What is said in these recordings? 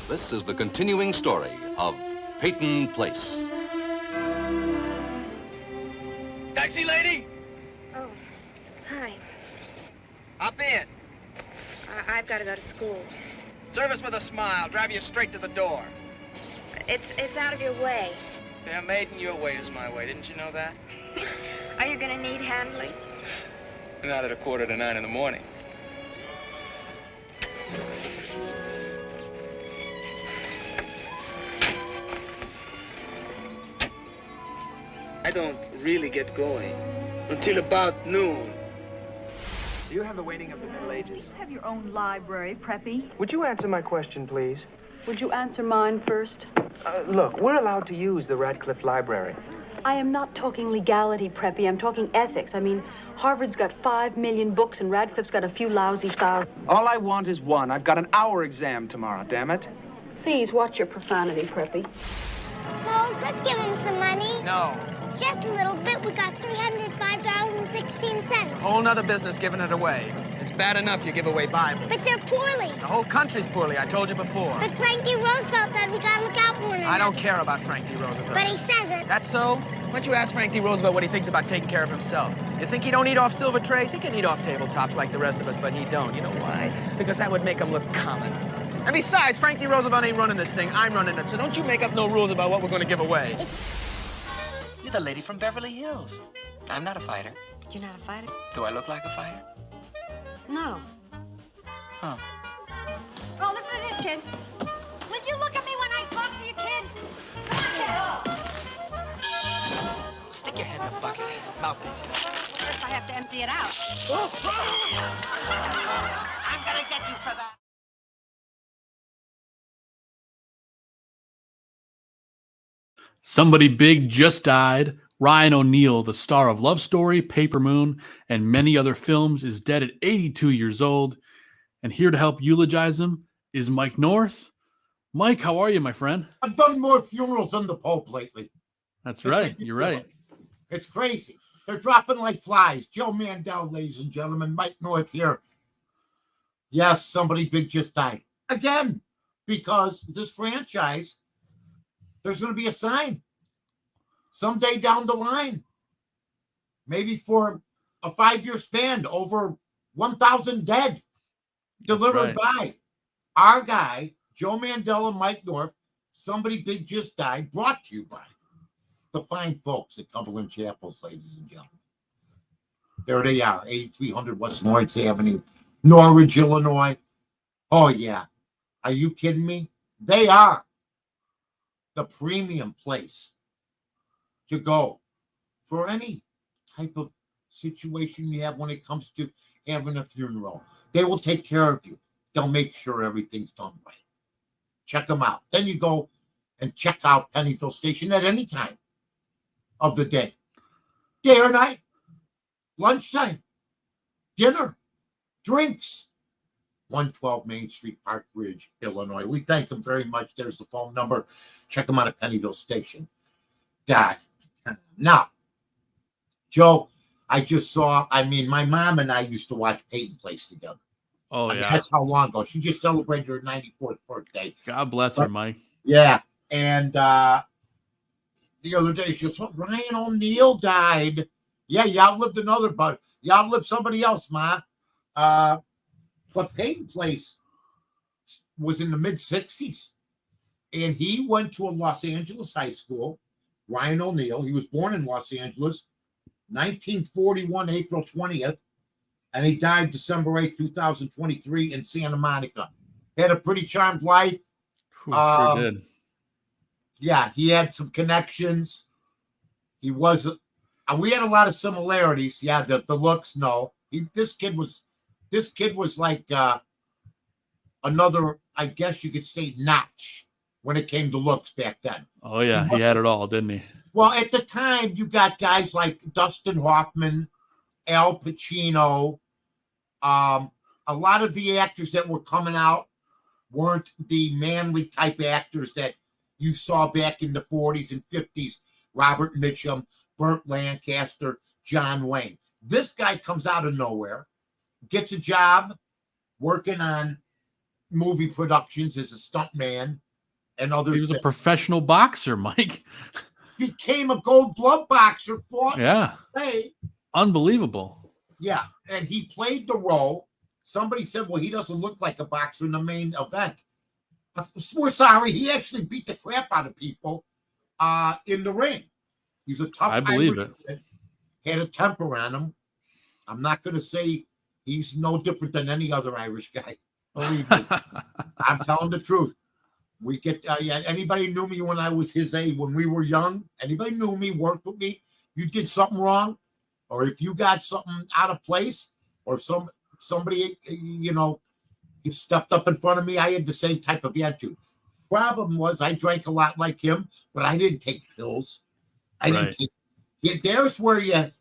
This is the continuing story of Peyton Place. Taxi lady? Oh, hi. Hop in. I've got to go to school. Service with a smile. Drive you straight to the door. It's out of your way. Yeah, made in your way is my way. Didn't you know that? Are you going to need handling? Not at 8:45 in the morning. I don't really get going until about noon. Do you have the waiting of the Middle Ages? You have your own library, Preppy. Would you answer my question, please? Would you answer mine first? Look, we're allowed to use the Radcliffe Library. I am not talking legality, Preppy. I'm talking ethics. I mean, Harvard's got 5 million books and Radcliffe's got a few lousy thousand. All I want is one. I've got an hour exam tomorrow, damn it. Please, watch your profanity, Preppy. Moles, let's give him some money. No. Just a little bit. We got $305.16. Whole nother business giving it away. It's bad enough you give away Bibles. But they're poorly. The whole country's poorly, I told you before. But Frankie Roosevelt said we gotta look out for one another. I don't care about Frankie Roosevelt. But he says it. That's so? Why don't you ask Frankie Roosevelt what he thinks about taking care of himself? You think he don't eat off silver trays? He can eat off tabletops like the rest of us, but he don't. You know why? Because that would make him look common. And besides, Frankie Roosevelt ain't running this thing. I'm running it, so don't you make up no rules about what we're going to give away. You're the lady from Beverly Hills. I'm not a fighter. You're not a fighter? Do I look like a fighter? No. Huh. Oh, listen to this, kid. Will you look at me when I talk to you, kid? Come on, kid. Stick your head in the bucket. Mouth these. First, I have to empty it out. I'm gonna get you for that. Somebody big just died. Ryan O'Neal, the star of Love Story, Paper Moon, and many other films, is dead at 82 years old. And here to help eulogize him is Mike North. Mike, how are you, my friend? I've done more funerals than the Pope lately. That's It's right. ridiculous. You're right. It's crazy. They're dropping like flies. Joe Mandel, ladies and gentlemen. Mike North here. Yes, somebody big just died. Again, because this franchise, there's going to be a sign someday down the line, maybe for a 5-year span, over 1,000 dead delivered by our guy, Joe Mandel and Mike North. Somebody big just died, brought to you by the fine folks at Cumberland Chapels, ladies and gentlemen. There they are, 8300 West Lawrence Avenue, Norwich, Illinois. Oh, yeah. Are you kidding me? They are the premium place to go for any type of situation you have when it comes to having a funeral. They will take care of you. They'll make sure everything's done right. Check them out. Then you go and check out Pennyville Station at any time of the day or night, lunchtime, dinner, drinks. 112 Main Street, Park Ridge, Illinois. We thank them very much. There's the phone number. Check them out at Pennyville Station. Now, Joe, I just saw, my mom and I used to watch Peyton Place together. Oh, yeah. That's how long ago. She just celebrated her 94th birthday. God bless her, Mike. Yeah. And the other day, she goes, Ryan O'Neal died. Yeah, you outlived another, but you outlived somebody else, Ma. But Peyton Place was in the mid-'60s. And he went to a Los Angeles high school, Ryan O'Neal. He was born in Los Angeles, 1941, April 20th. And he died December 8th, 2023 in Santa Monica. He had a pretty charmed life. Sure did. Yeah, he had some connections. He was, we had a lot of similarities. Yeah, the looks, no. This kid was like another, I guess you could say, notch when it came to looks back then. Oh, yeah. He had it all, didn't he? Well, at the time, you got guys like Dustin Hoffman, Al Pacino. A lot of the actors that were coming out weren't the manly type actors that you saw back in the 40s and 50s. Robert Mitchum, Burt Lancaster, John Wayne. This guy comes out of nowhere, gets a job working on movie productions as a stuntman and other He was a things. professional boxer, Mike. Became a Gold Glove boxer. Fought. Yeah. Played. Unbelievable. Yeah, and he played the role. Somebody said, well, he doesn't look like a boxer in the main event. We're sorry. He actually beat the crap out of people in the ring. He's a tough I believe Irish kid. Had a temper on him. I'm not going to say he's no different than any other Irish guy. Believe me. I'm telling the truth. We get anybody knew me when I was his age, when we were young. Anybody knew me, worked with me. You did something wrong, or if you got something out of place, or somebody you stepped up in front of me, I had the same type of attitude. Problem was, I drank a lot like him, but I didn't take pills. I didn't take. Yeah, there's where he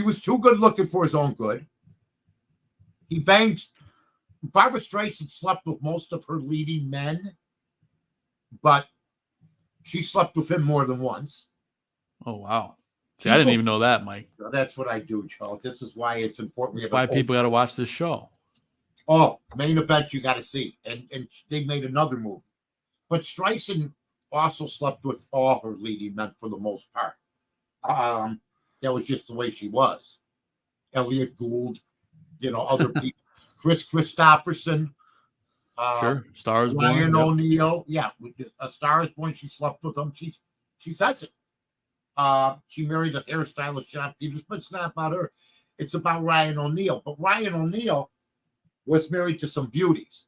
was too good looking for his own good. He banged. Barbara Streisand slept with most of her leading men, but she slept with him more than once. Oh, wow. See, I didn't even know that, Mike. That's what I do, Joe. This is why it's important. That's why people got to watch this show. Oh, main event you got to see. And they made another movie. But Streisand also slept with all her leading men for the most part. That was just the way she was. Elliot Gould, other people. Chris Christopherson. Sure. Star is Born. Ryan O'Neal. Yeah. A Star is Born. She slept with him. She says it. She married a hairstylist, Sean Peters, but it's not about her. It's about Ryan O'Neal. But Ryan O'Neal was married to some beauties.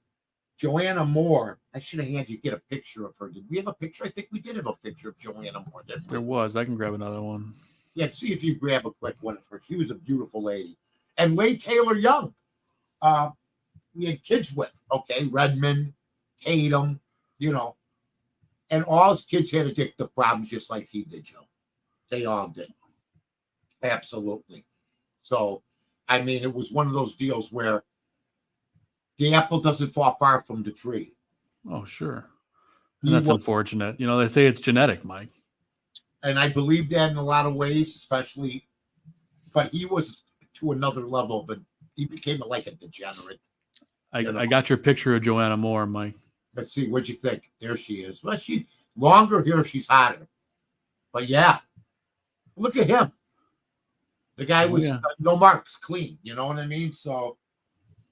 Joanna Moore. I should have had you get a picture of her. Did we have a picture? I think we did have a picture of Joanna Moore, didn't we? There was. I can grab another one. Yeah, see if you grab a quick one of her. She was a beautiful lady. And Leigh Taylor Young. We had kids with, Redmond, Tatum, and all his kids had addictive problems just like he did, Joe. They all did. Absolutely. So, I mean, it was one of those deals where the apple doesn't fall far from the tree. Oh, sure. And that's unfortunate. They say it's genetic, Mike. And I believe that in a lot of ways, especially, but he was to another level, but he became like a degenerate. I got your picture of Joanna Moore, Mike. Let's see. What'd you think? There she is. Well, she longer hair, she's hotter. But yeah, look at him. The guy was no marks, clean. You know what I mean? So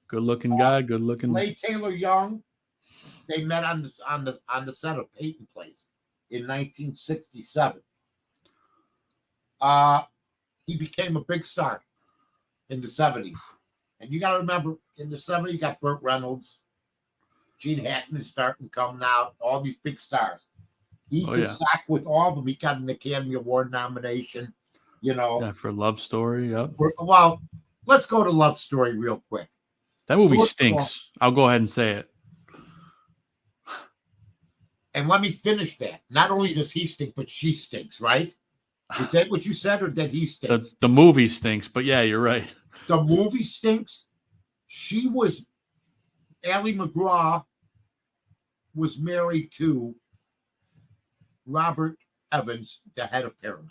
good looking guy, good looking. Leigh Taylor Young. They met on the set of Peyton Place in 1967. He became a big star in the 70s. And you got to remember, in the 70s, you got Burt Reynolds, Gene Hackman is starting coming out, all these big stars. He could sack with all of them. He got an Academy Award nomination, Yeah, for Love Story, yep. Well, let's go to Love Story real quick. That movie stinks. I'll go ahead and say it. And let me finish that. Not only does he stink, but she stinks, right? Is that what you said, or that he stinks? The movie stinks, but yeah, you're right. The movie stinks. Ally McGraw was married to Robert Evans, the head of Paramount.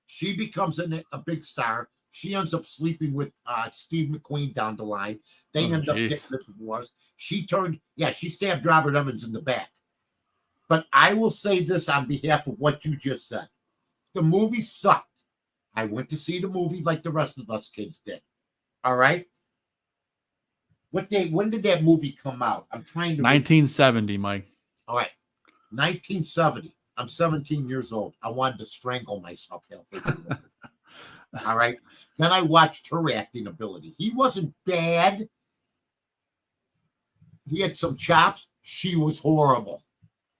She becomes a big star. She ends up sleeping with Steve McQueen down the line. They end up getting the divorce. She stabbed Robert Evans in the back. But I will say this on behalf of what you just said. The movie sucked. I went to see the movie like the rest of us kids did. All right? When did that movie come out? I'm trying to 1970, Mike. All right. 1970. I'm 17 years old. I wanted to strangle myself halfway through. All right. Then I watched her acting ability. He wasn't bad. He had some chops. She was horrible.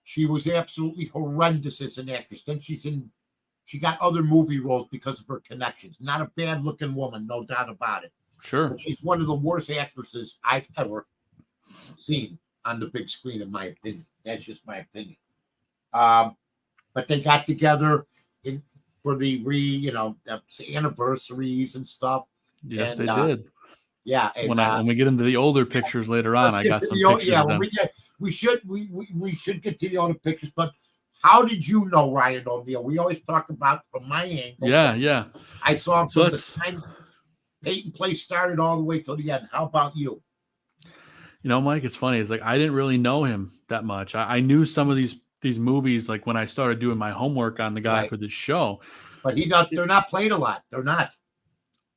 She was absolutely horrendous as an actress. Then she got other movie roles because of her connections. Not a bad looking woman, no doubt about it. Sure. But she's one of the worst actresses I've ever seen on the big screen, in my opinion. That's just my opinion. But they got together for the anniversaries and stuff. Yes, they did. Yeah. And, when we get into the older pictures later on, I got some pictures. Yeah, of them. we should get to the older pictures. But how did you know Ryan O'Neal? We always talk about from my angle. Yeah. I saw him from the time Peyton Place started all the way till the end. How about you? You know, Mike, it's funny. It's like I didn't really know him that much. I knew some of these movies like when I started doing my homework on the guy for this show. But they're not played a lot. They're not.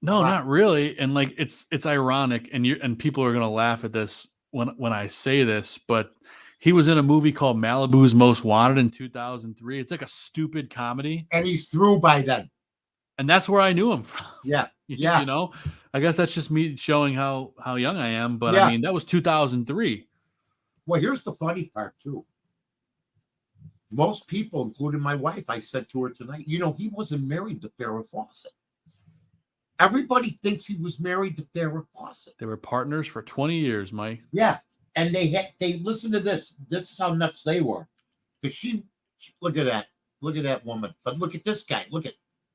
No, not really. And like it's ironic, and people are gonna laugh at this when I say this, but he was in a movie called Malibu's Most Wanted in 2003. It's like a stupid comedy. And he's through by then. And that's where I knew him from. Yeah. Yeah. You know, I guess that's just me showing how young I am. But yeah. I mean, that was 2003. Well, here's the funny part, too. Most people, including my wife, I said to her tonight, you know, he wasn't married to Farrah Fawcett. Everybody thinks he was married to Farrah Fawcett. They were partners for 20 years, Mike. Yeah. And they listen to this. This is how nuts they were. Because she look at that. Look at that woman. But look at this guy.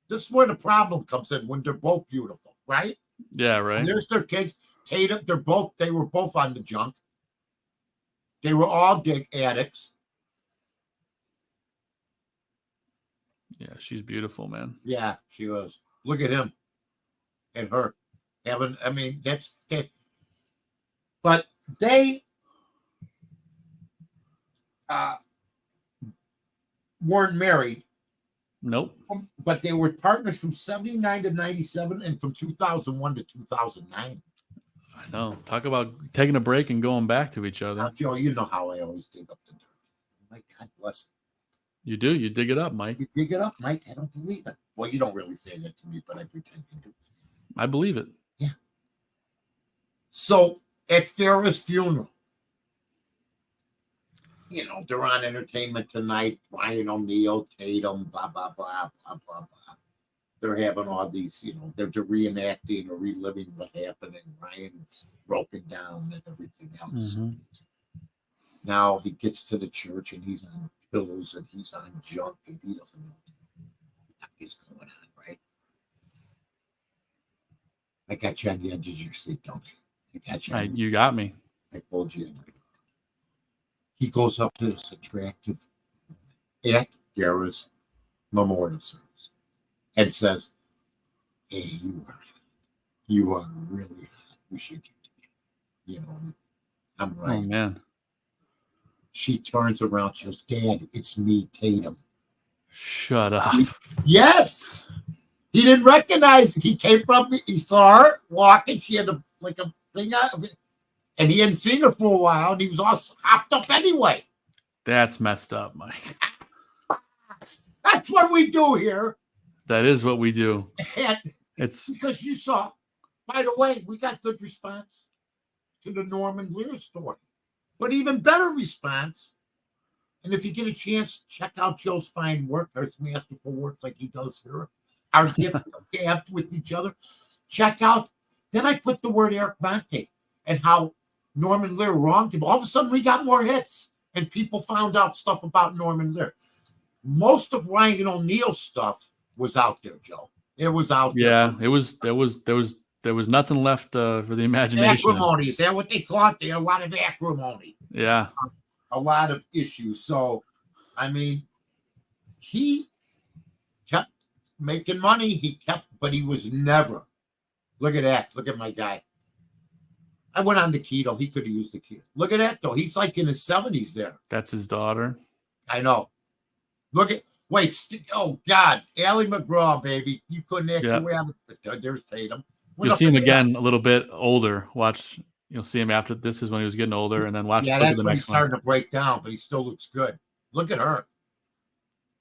This is where the problem comes in when they're both beautiful, right? Yeah, right. And there's their kids. Tatum, they were both on the junk. They were all dig addicts. Yeah, she's beautiful, man. Yeah, she was. Look at him and her. But they weren't married. Nope. But they were partners from 79 to 97 and from 2001 to 2009. I know. Talk about taking a break and going back to each other. Now, Joe, you know how I always dig up the dirt. My God bless you. You do. You dig it up, Mike. You dig it up, Mike. I don't believe it. Well, you don't really say that to me, but I pretend you do. I believe it. Yeah. So at Farrah's funeral, you know, they're on Entertainment Tonight, Ryan O'Neal, Tatum, blah, blah, blah, blah, blah, blah. They're having all these, you know, they're reenacting or reliving what happened, and Ryan's broken down and everything else. Mm-hmm. Now he gets to the church and he's on pills and he's on junk and he doesn't know what is going on, right? I got you on the edge of your seat, don't I? I got you. You got me. I told you. He goes up to this attractive at Farrah's memorial service and says, "Hey, you are really hot. We should get together." You know, I'm right. Oh man. She turns around. She goes, "Dad, it's me, Tatum." Shut up. Yes. He didn't recognize her. He came from. He saw her walking. She had a thing out of it. And he hadn't seen her for a while, and he was all hopped up anyway. That's messed up, Mike. That's what we do here. That is what we do. And it's because you saw, by the way, we got good response to the Norman Lear story. But even better response, and if you get a chance, check out Joe's fine work, his masterful work like he does here, our gift of gab with each other. Check out, then I put the word Eric Monte and how Norman Lear wronged him. All of a sudden, we got more hits, and people found out stuff about Norman Lear. Most of Ryan O'Neal's stuff was out there, Joe. It was out there. Yeah, it was. There was nothing left for the imagination. Acrimony, is that what they call it? They had a lot of acrimony. Yeah, a lot of issues. So, I mean, he kept making money. But he was never. Look at that. Look at my guy. I went on the keto. He could have used the keto. Look at that, though. He's like in his 70s there. That's his daughter. I know. Oh, God. Allie McGraw, baby. You couldn't actually have it. There's Tatum. You'll see him again a little bit older. You'll see him after this is when he was getting older, and then watch. Yeah, that's when he's starting to break down, but he still looks good. Look at her.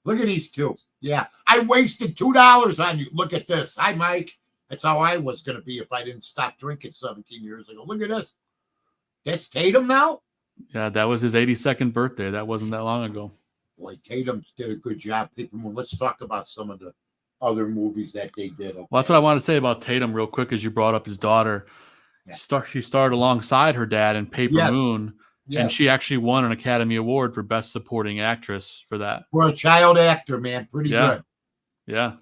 Look at these two. Yeah. I wasted $2 on you. Look at this. Hi, Mike. That's how I was going to be if I didn't stop drinking 17 years ago. Look at this. That's Tatum now? Yeah, that was his 82nd birthday. That wasn't that long ago. Boy, Tatum did a good job. Let's talk about some of the other movies that they did. Okay. Well, that's what I want to say about Tatum real quick as you brought up his daughter. Yeah. She starred alongside her dad in Paper Moon, and she actually won an Academy Award for Best Supporting Actress for that. For a child actor, man. Pretty good. Yeah.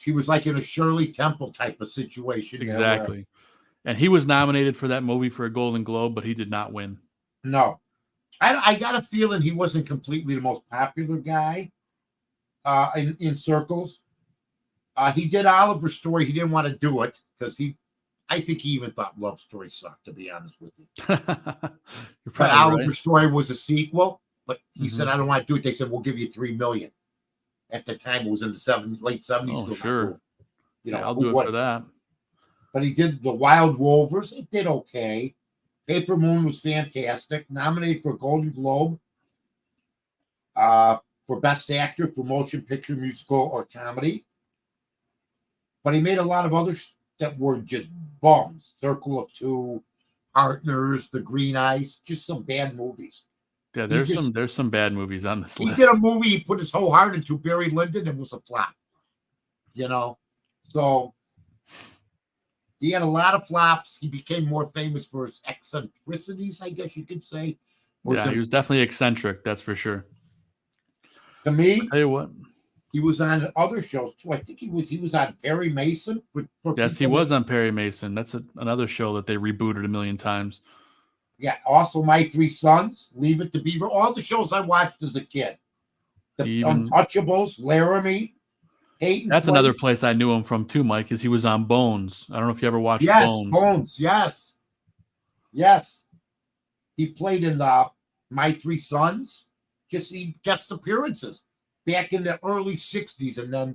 She was like in a Shirley Temple type of situation. Exactly. And he was nominated for that movie for a Golden Globe, but he did not win. No. I got a feeling he wasn't completely the most popular guy in circles. He did Oliver's Story. He didn't want to do it because I think he even thought Love Story sucked, to be honest with you. You're But probably Oliver right. Story was a sequel, but he Mhm. said, I don't want to do it. They said, we'll give you $3 million. At the time, it was in the late 70s. Oh, Still sure. not cool. You know, Yeah, I'll who do it wouldn't? for that. But he did The Wild Rovers. It did okay. Paper Moon was fantastic. Nominated for a Golden Globe for Best Actor for Motion Picture, Musical, or Comedy. But he made a lot of others that were just bums. Circle of Two, Partners, The Green Eyes, just some bad movies. Yeah, He just- there's some bad movies on this He list. did a movie he put his whole heart into, Barry Lyndon, and it was a flop. You know? So he had a lot of flops. He became more famous for his eccentricities, I guess you could say. Or Yeah, some- he was definitely eccentric, that's for sure. to me, Tell you what. he was on other shows too. I think he was on Perry Mason. Yes, he was on Perry Mason. That's another show that they rebooted a million times. Yeah, also My Three Sons, Leave It to Beaver. All the shows I watched as a kid. The Even- Untouchables, Laramie, Peyton. That's another place I knew him from too, Mike, is he was on Bones. I don't know if you ever watched Yes, Bones. Bones. Yes. Yes. He played in the My Three Sons. Just he guest appearances back in the early 60s. And then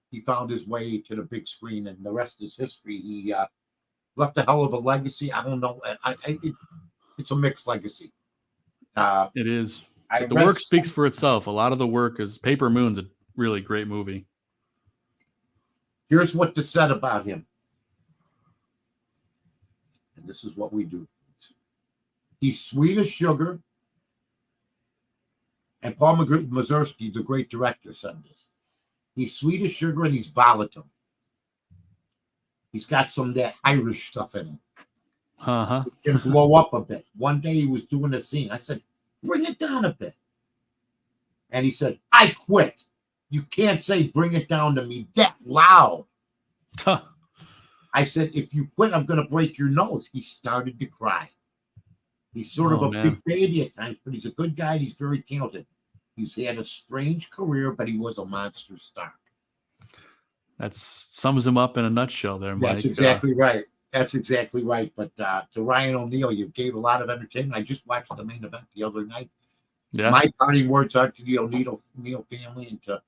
he found his way to the big screen, and the rest is history. He left a hell of a legacy. I don't know. It's a mixed legacy. It is. But the work speaks for itself. A lot of the work is Paper Moon's a really great movie. Here's what they said about him. And this is what we do. He's sweet as sugar. And Paul Mazursky, the great director, said this. He's sweet as sugar and he's volatile. He's got some of that Irish stuff in him. Uh-huh. He can blow up a bit. One day he was doing a scene. I said, bring it down a bit. And he said, I quit. You can't say bring it down to me that loud. I said, if you quit, I'm going to break your nose. He started to cry. He's sort of a big baby at times, but he's a good guy and he's very talented. He's had a strange career, but he was a monster star. That sums him up in a nutshell there, Mike. That's exactly right. That's exactly right. But to Ryan O'Neal, you gave a lot of entertainment. I just watched the main event the other night. Yeah. My parting words are to the O'Neal family and to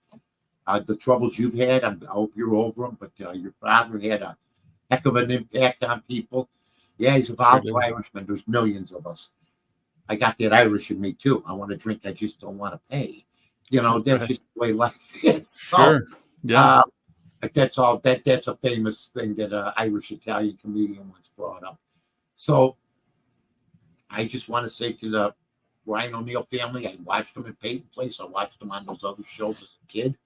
the troubles you've had. I hope you're over them, but your father had a heck of an impact on people. Yeah, he's a volatile Irishman. There's millions of us. I got that Irish in me too. I want to drink. I just don't want to pay. You know, that's just the way life is. So, sure. Yeah. That's all. That's a famous thing that an Irish Italian comedian once brought up. So I just want to say to the Ryan O'Neal family, I watched them in Peyton Place. I watched them on those other shows as a kid,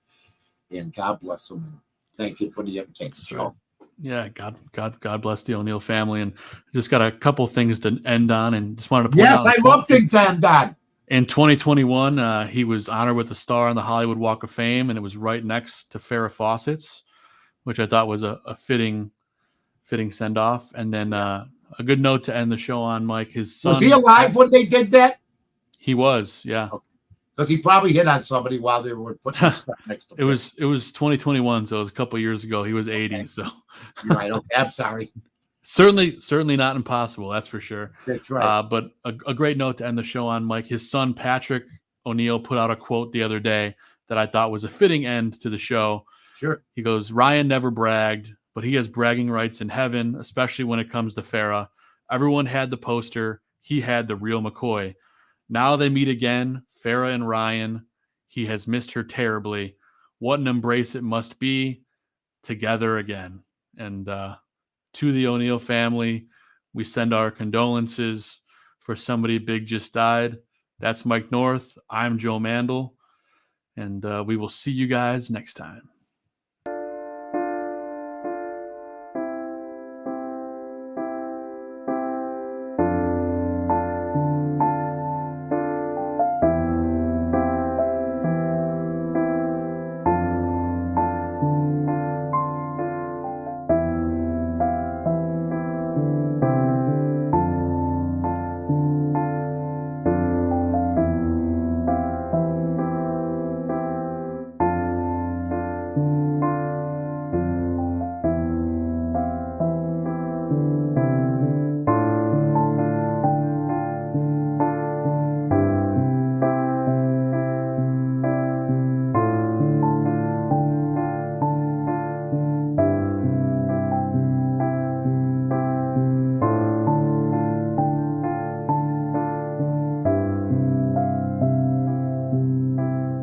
and God bless them and thank you for the entertainment show. Yeah, God bless the O'Neal family, and just got a couple things to end on, and just wanted to point out. Yes, I love things to end on. In 2021, he was honored with a star on the Hollywood Walk of Fame, and it was right next to Farrah Fawcett's, which I thought was a fitting send off. And then a good note to end the show on, Mike. His son, was he alive when they did that? He was, yeah. Because he probably hit on somebody while they were putting the stuff next to him. It was 2021, so it was a couple years ago. He was 80, so you're right. Okay, I'm sorry. Certainly not impossible, that's for sure. That's right. But a great note to end the show on, Mike. His son Patrick O'Neal put out a quote the other day that I thought was a fitting end to the show. Sure. He goes, Ryan never bragged, but he has bragging rights in heaven, especially when it comes to Farrah. Everyone had the poster. He had the real McCoy. Now they meet again, Farrah and Ryan. He has missed her terribly. What an embrace it must be together again. And to the O'Neal family, we send our condolences for somebody big just died. That's Mike North. I'm Joe Mandel. And we will see you guys next time.